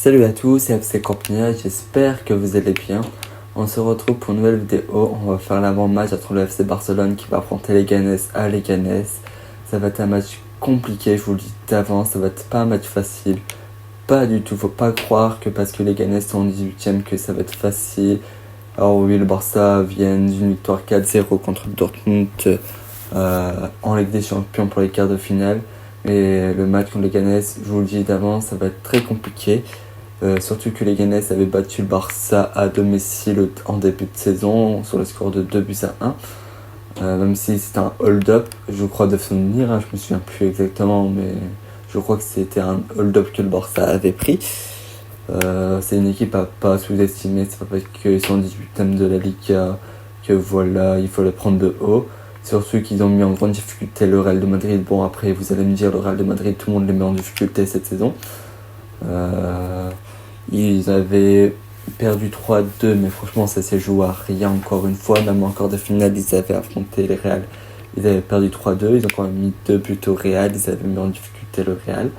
Salut à tous, c'est FC Campania, j'espère que vous allez bien. On se retrouve pour une nouvelle vidéo. On va faire l'avant-match entre le FC Barcelone qui va affronter Leganés à Leganés. Ça va être un match compliqué, je vous le dis d'avance, ça va être pas un match facile. Pas du tout, faut pas croire que parce que Leganés sont en 18ème que ça va être facile. Alors oui, le Barça vient d'une victoire 4-0 contre Dortmund en Ligue des Champions pour les quarts de finale. Et le match contre Leganés, je vous le dis d'avance, ça va être très compliqué. Surtout que Leganés avait battu le Barça à domicile en début de saison sur le score de 2-1. Même si c'était un hold-up, je crois de souvenir, je me souviens plus exactement, mais je crois que c'était un hold-up que le Barça avait pris. C'est une équipe à pas sous-estimer, c'est pas parce qu'ils sont 18ème de la Liga que voilà, il faut les prendre de haut. Surtout qu'ils ont mis en grande difficulté le Real de Madrid. Bon, après, vous allez me dire, le Real de Madrid, tout le monde les met en difficulté cette saison. Ils avaient perdu 3-2, mais franchement, ça s'est joué à rien encore une fois. Même en quart de finale, ils avaient affronté les Real. Ils avaient perdu 3-2, ils ont quand même mis 2 buts au Real. Ils avaient mis en difficulté le Real.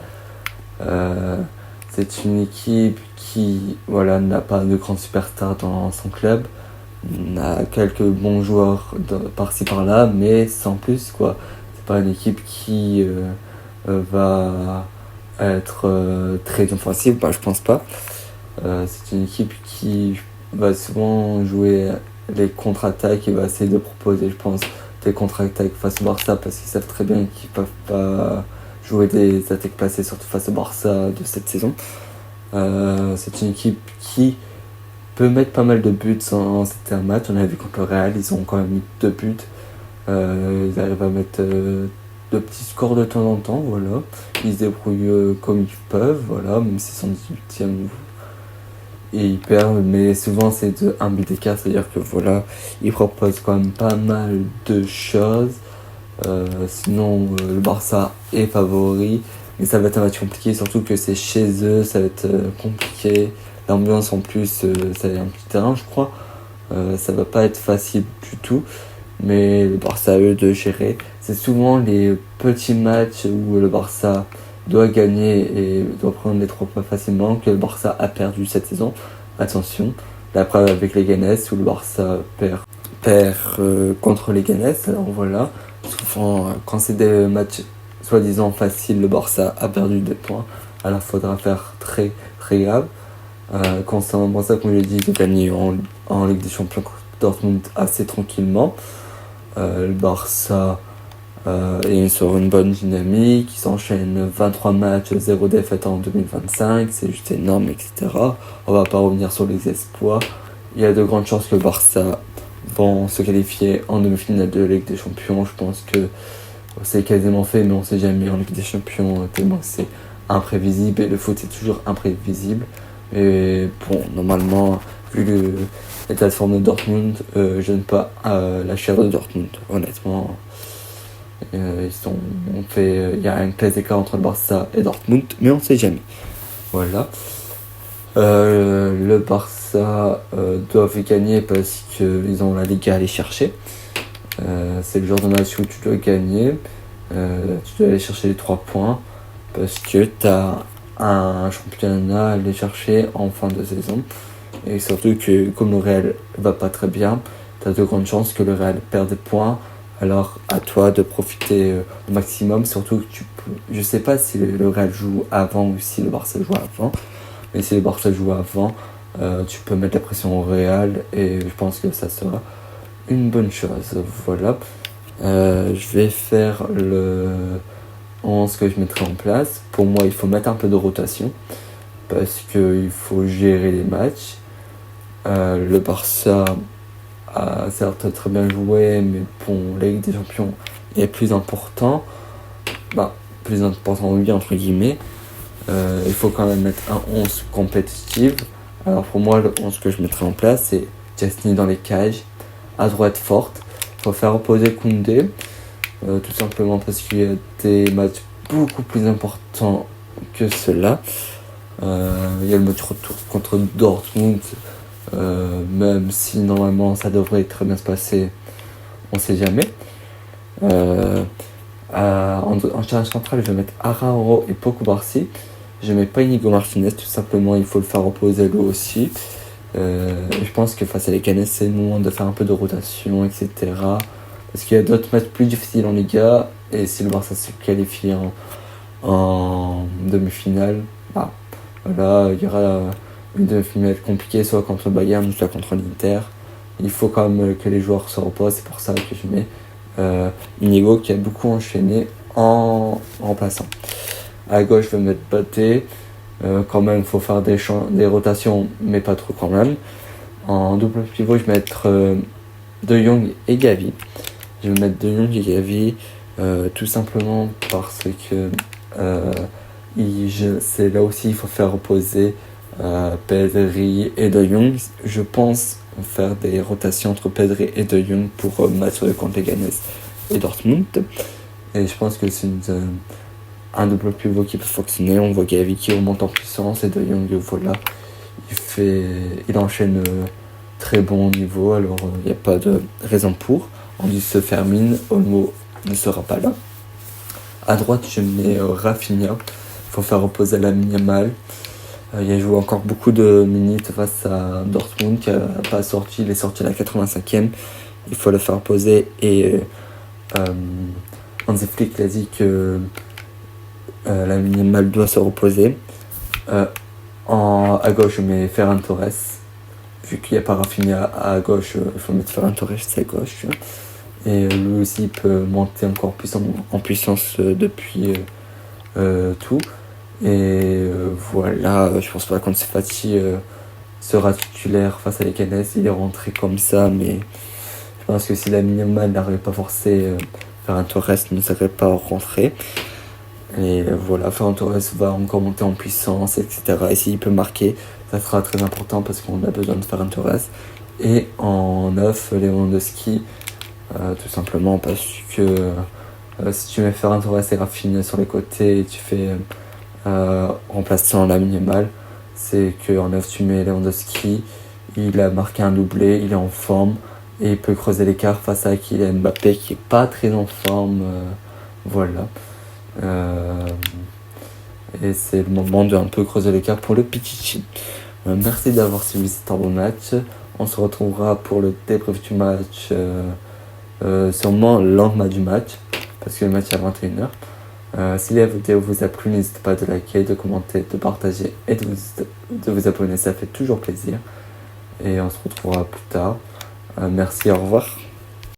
C'est une équipe qui n'a pas de grands superstars dans son club. On a quelques bons joueurs par-ci par-là, mais sans plus, quoi. C'est pas une équipe qui va être très offensive, je pense pas. C'est une équipe qui va souvent jouer les contre-attaques et va essayer de proposer, je pense, des contre-attaques face au Barça parce qu'ils savent très bien qu'ils peuvent pas jouer des attaques placées, surtout face au Barça de cette saison. C'est une équipe qui peut mettre pas mal de buts en certains matchs. On a vu contre le Real, ils ont quand même mis 2 buts. Ils arrivent à mettre de petits scores de temps en temps, voilà. Ils se débrouillent comme ils peuvent, voilà, même s'ils sont 18ème. Et ils perdent, mais souvent c'est de 1 but d'écart, c'est-à-dire que voilà, ils proposent quand même pas mal de choses. Sinon, le Barça est favori, mais ça va être un match compliqué, surtout que c'est chez eux, ça va être compliqué. L'ambiance en plus, c'est un petit terrain, je crois. Ça va pas être facile du tout, mais le Barça a eux de gérer. C'est souvent les petits matchs où le Barça doit gagner et doit prendre les 3 points facilement que le Barça a perdu cette saison. Attention, la preuve avec Leganés où le Barça perd contre Leganés. Alors voilà, souvent quand c'est des matchs soi-disant faciles, le Barça a perdu des points. Alors il faudra faire très très grave. Concernant le Barça, comme je l'ai dit, ils ont gagné en Ligue des Champions contre Dortmund assez tranquillement. Le Barça est sur une bonne dynamique, ils s'enchaînent 23 matchs, 0 défaite en 2025, c'est juste énorme, etc. On va pas revenir sur les exploits. Il y a de grandes chances que le Barça vont se qualifier en demi-finale de Ligue des Champions. Je pense que c'est quasiment fait, mais on sait jamais en Ligue des Champions, tellement c'est imprévisible, et le foot c'est toujours imprévisible. Et bon, normalement, vu l'état de forme de Dortmund, je n'aime pas la chair de Dortmund, honnêtement. Il y a une classe d'écart entre le Barça et Dortmund, mais on sait jamais. Voilà. Le Barça doivent gagner parce qu'ils ont la Liga à aller chercher. C'est le genre de match où tu dois gagner. Tu dois aller chercher les 3 points parce que tu as un championnat à aller chercher en fin de saison. Et surtout que comme le Real va pas très bien, tu as de grandes chances que le Real perde des points. Alors à toi de profiter au maximum, surtout que je sais pas si le Real joue avant ou si le Barça joue avant, mais si le Barça joue avant, tu peux mettre la pression au Real et je pense que ça sera une bonne chose. Voilà. Je vais faire le 11 que je mettrai en place. Pour moi, il faut mettre un peu de rotation parce qu'il faut gérer les matchs. Le Barça a certes très bien joué, mais bon, la Ligue des Champions est plus important. Plus important oui, entre guillemets. Il faut quand même mettre un 11 compétitif. Alors pour moi, le 11 que je mettrai en place, c'est Chesney dans les cages, à droite forte. Il faut faire opposer Koundé, tout simplement parce qu'il y a des matchs beaucoup plus importants que ceux-là. Il y a le match retour contre Dortmund, même si normalement ça devrait très bien se passer, on sait jamais. En charge centrale, je vais mettre Araujo et Pau Cubarsí. Je mets pas Inigo Martinez, tout simplement, il faut le faire reposer lui aussi. Je pense que face à les Canes, c'est le moment de faire un peu de rotation, etc. Parce qu'il y a d'autres matchs plus difficiles en Liga, et si le Barça se qualifie en demi-finale, bah, voilà, il y aura une demi-finale compliquée, soit contre le Bayern, soit contre l'Inter. Il faut quand même que les joueurs se reposent, c'est pour ça que je mets Inigo qui a beaucoup enchaîné en remplaçant. À gauche, je vais mettre Baté. Quand même, il faut faire des rotations, mais pas trop quand même. En double pivot, je vais mettre De Jong et Gavi. Je vais mettre De Jong et Gavi tout simplement parce que c'est là aussi il faut faire reposer Pedri et De Jong. Je pense faire des rotations entre Pedri et De Jong pour match contre Leganés et Dortmund. Et je pense que c'est un double pivot qui peut fonctionner. On voit Gavi qui remonte en puissance et De Jong, voilà, il enchaîne très bon niveau, alors il n'y a pas de raison pour. Andy se termine, Olmo ne sera pas là. À droite, je mets Rafinha. Il faut faire reposer Lamine Yamal. Il a joué encore beaucoup de minutes face à Dortmund qui n'a pas sorti. Il est sorti à la 85e. Il faut le faire reposer. Et Hansi Flick a dit que Lamine Yamal doit se reposer. À gauche, je mets Ferran Torres. Vu qu'il n'y a pas Rafinha à gauche, il faut mettre Ferran Torres à gauche. Et lui aussi peut monter encore plus en puissance depuis tout. Et voilà, je pense pas qu'Ansu Fati sera titulaire face à les Canes. Il est rentré comme ça, mais je pense que si la minimale n'arrivait pas forcé, Ferran Torres ne serait pas rentré. Et voilà, Ferran Torres va encore monter en puissance, etc. Et s'il peut marquer, ça sera très important parce qu'on a besoin de Ferran Torres. Et en 9, Lewandowski. Tout simplement parce que si tu mets Ferran Torres et Rafinha sur les côtés et tu fais remplaçant la minimale, c'est qu'en 9 tu mets Lewandowski, il a marqué un doublé, il est en forme et il peut creuser l'écart face à Kylian Mbappé qui est pas très en forme, voilà. Et c'est le moment de un peu creuser l'écart pour le Pichichi. Merci d'avoir suivi cet beau match. On se retrouvera pour le débrief du match. Sûrement le lendemain du match parce que le match est à 21h. Si la vidéo vous a plu, n'hésitez pas à liker, de commenter, de partager et de vous abonner, ça fait toujours plaisir et on se retrouvera plus tard. Merci, au revoir.